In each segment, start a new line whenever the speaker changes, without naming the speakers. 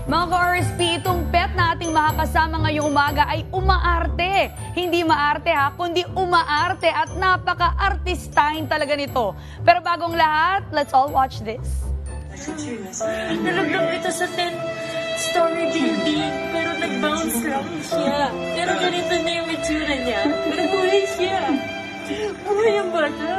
Mga ka-RSP, itong pet na ating makakasama ngayong umaga ay umaarte. Hindi maarte ha, kundi umaarte at napaka-artistahin talaga nito. Pero bagong lahat, let's all watch this.
Nalaglag ito sa 10-story building, pero nag-bounce lang siya. Pero ganito na yung itsura niya. Pero buhay siya. Buhay ang bata.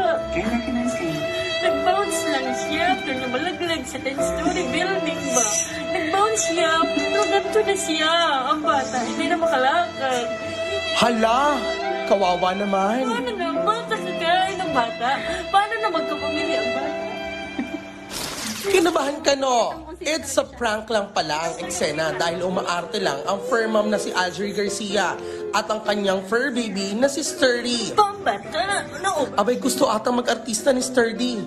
Nag-bounce lang siya, pero namalaglag sa 10-story building ba? Nag-bounce siya, pero ganito na siya. Ang bata, hindi na makalakad.
Hala! Kawawa naman.
Paano na? Bata kagaya ng bata? Paano na magkapamilya ang bata?
Kinabahan ka, no? It's a prank lang pala ang eksena dahil umaarte lang ang fur mom na si Algerie Garcia at ang kanyang fur baby na si Sturdy.
Pambata? No.
Abay, gusto atang mag-artista ni Sturdy.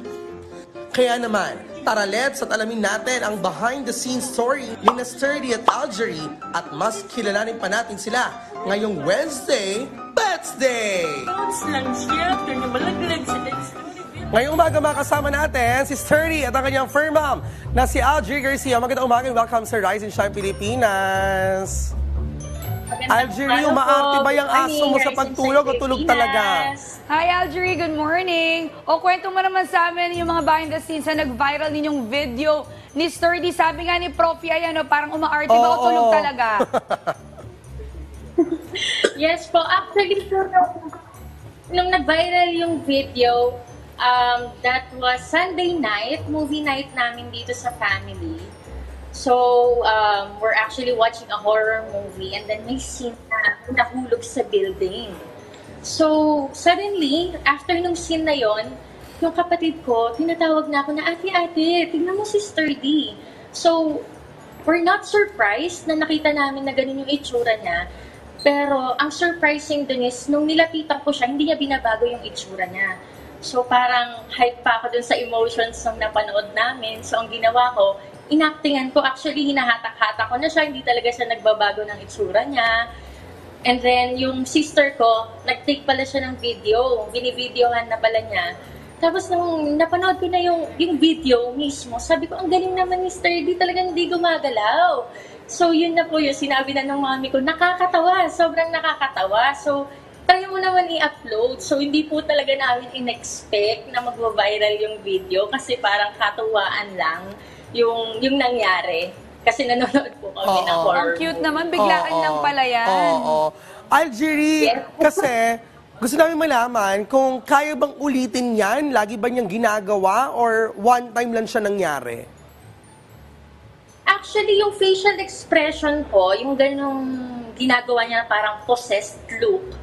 Kaya naman, tara let's at alamin natin ang behind-the-scenes story ni na Sturdy at Algerie at mas kilalanin pa natin sila ngayong Wednesday, Pets Day!
Bounce lang siya, pero namalaglag sa 10-story building.
Ngayong umaga makasama natin si Sturdy at ang kanyang fur mom na si Algerie Garcia. Magandang umaga, welcome sa Rise and Shine Pilipinas. Algerie, umaarte ba yung aso mo sa pagtulog o tulog talaga?
Hi Algerie, good morning. O kwento mo naman sa amin yung mga behind the scenes na nag-viral ninyong video ni Sturdy. Sabi nga ni Profi, ay ano, parang umaarte ba o tulog talaga?
Yes po, actually po, nung nag-viral yung video, that was Sunday night, movie night namin dito sa family. So, we're actually watching a horror movie and then may scene na nahulog sa building. So, suddenly, after nung scene na yon, yung kapatid ko, tinatawag na ako na, ate, tingnan mo si Sturdy. So, we're not surprised na nakita namin na ganun yung itsura niya. Pero, ang surprising dun is, nung nilapitan ko siya, hindi niya binabago yung itsura niya. So, parang hype pa ako dun sa emotions nung napanood namin. So, ang ginawa ko, inactingan ko. Actually, hinahatak-hatak ko na siya. Hindi talaga siya nagbabago ng itsura niya. And then, yung sister ko, nag-take pala siya ng video. Binivideohan na pala niya. Tapos, nung napanood ko na yung video mismo, sabi ko, ang galing naman ni Sturdy. Talagang hindi gumagalaw. So, yun na po yung sinabi na ng mami ko, nakakatawa. Sobrang nakakatawa. So, try mo naman i-upload. So, hindi po talaga namin in-expect na mag-viral yung video kasi parang katuwaan lang yung nangyari. Kasi nanonood po kami ng horror.
Ang cute naman, biglaan lang pala yan.
Oo. Algerie,
Yes.
kasi gusto namin malaman kung kaya bang ulitin yan, lagi ba niyang ginagawa or one time lang siya nangyari?
Actually, yung facial expression po, yung ganung ginagawa niya parang possessed look,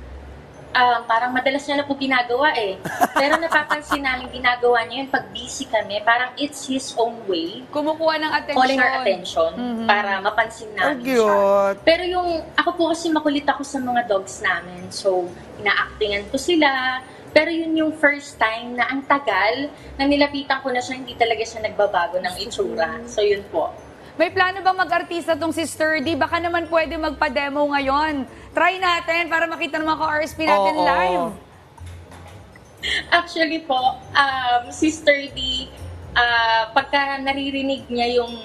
parang madalas niya na po ginagawa eh. Pero napapansin namin ginagawa niya yun pag busy kami, parang it's his own way.
Kumukuha ng atensyon.
Calling our attention para mapansin namin siya.
Cute.
Pero yung, ako po kasi makulit ako sa mga dogs namin. So, ina-actingan ko sila. Pero yun yung first time na ang tagal na nilapitan ko na siya, hindi talaga siya nagbabago ng itsura. So, yun po.
May plano bang mag-artista tong si Sturdy? Baka naman pwede magpa-demo ngayon. Try natin para makita ng mga ka-RSP natin live.
Actually po, si Sturdy, pagka naririnig niya yung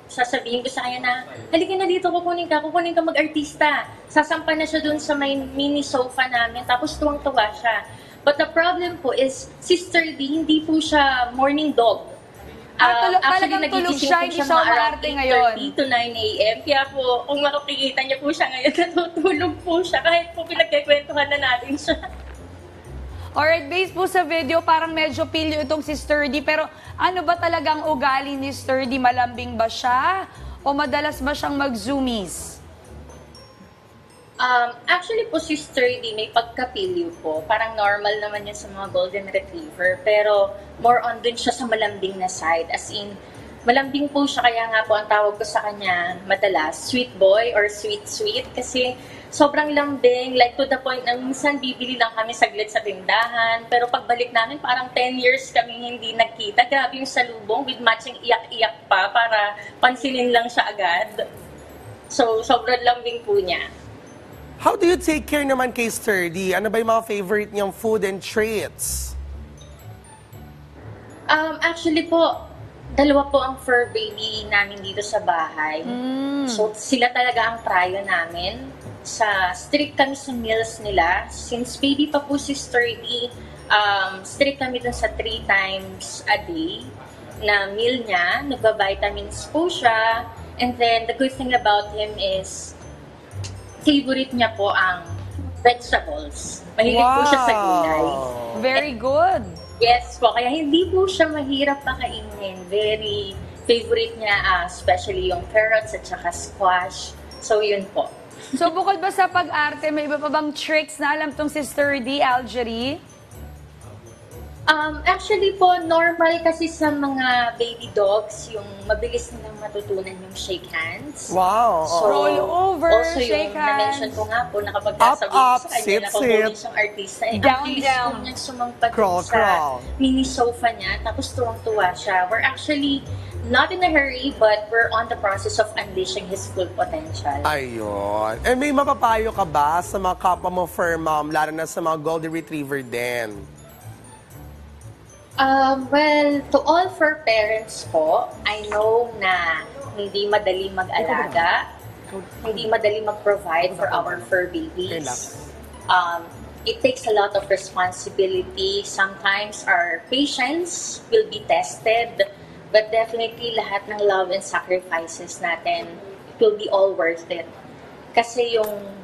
sasabihin ko sa kanya na, halika na dito, kukunin ka mag-artista. Sasampa na siya dun sa may mini sofa namin, tapos tuwang-tuwa siya. But the problem po is, si Sturdy, hindi po siya morning dog.
Talagang tulog siya, hindi siya umaarte ngayon.
8:30 to 9 a.m. Kaya po, kung makikita niya po siya ngayon, natutulog po siya. Kahit po pinagkikwentuhan na natin siya.
Alright, based po sa video, parang medyo pilyo itong si Sturdy. Pero ano ba talagang ugali ni Sturdy? Malambing ba siya? O madalas ba siyang mag-zoomies?
Actually po, si Sturdy may pagkapilyo po. Parang normal naman yun sa mga golden retriever. Pero more on dun siya sa malambing na side. As in, malambing po siya. Kaya nga po ang tawag ko sa kanya madalas, sweet boy or sweet. Kasi sobrang lambing. Like to the point na minsan bibili lang kami saglit sa tindahan. Pero pagbalik namin, parang 10 years kami hindi nagkita. Grabe yung salubong with matching iyak-iyak pa para pansinin lang siya agad. So, sobrang lambing po niya.
How do you take care naman kay Sturdy? Ano ba yung mga favorite niyang food and treats?
Actually po, Dalawa po ang fur baby namin dito sa bahay. So, sila talaga ang prayo namin. Strict kami sa meals nila. Since baby pa po si Sturdy, strict kami dun sa 3 times a day na meal niya. Nagba-vitamins po siya. And then, the good thing about him is, favorite niya po ang vegetables. Mahilig po siya sa gulay.
Very good.
Yes po, kaya hindi po siya mahirap pakainin. Very favorite niya, especially yung carrots at saka squash. So, yun po.
So bukod ba sa pag-arte, may iba pa bang tricks na alam tong si Sturdy, Algerie?
Actually po, normal kasi sa mga baby dogs, yung mabilis nilang matutunan yung shake hands.
Wow.
So,
Roll over,
also
shake
yung
hands.
na-mention ko nga po na kapag nasa
Up,
sa kanya,
sit,
nakahuli
sit.
siyang artista. Ang
Down,
bilis
down.
po niyang sumampad
Crawl,
sa
crawl.
mini sofa niya, tapos tuwang-tuwa siya. We're actually not in a hurry, but we're on the process of unleashing his full potential.
Ayun. And may mapapayo ka ba sa mga kapwa mo fur mom, lalo na sa mga golden retriever din?
Well, to all fur parents po, I know na hindi madali mag-alaga, hindi madali mag-provide for our fur babies. It takes a lot of responsibility. Sometimes our patience will be tested, but definitely lahat ng love and sacrifices natin, it will be all worth it. Kasi yung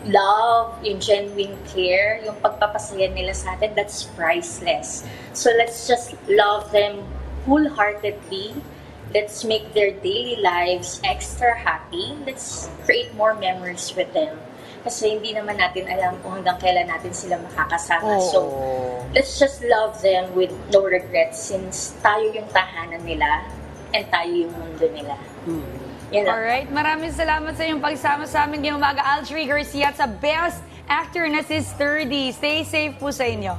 love, yung genuine care, yung pagpapasaya nila sa atin, that's priceless. So let's just love them wholeheartedly. Let's make their daily lives extra happy. Let's create more memories with them. Kasi hindi naman natin alam kung hanggang kailan natin sila makakasama. So let's just love them with no regrets since tayo yung tahanan nila and tayo yung mundo nila. Yan lang.
Alright, maraming salamat sa iyong pagsama sa amin ngayong umaga, Algerie Garcia, at sa Best Actor na si Sturdy. Stay safe po sa inyo.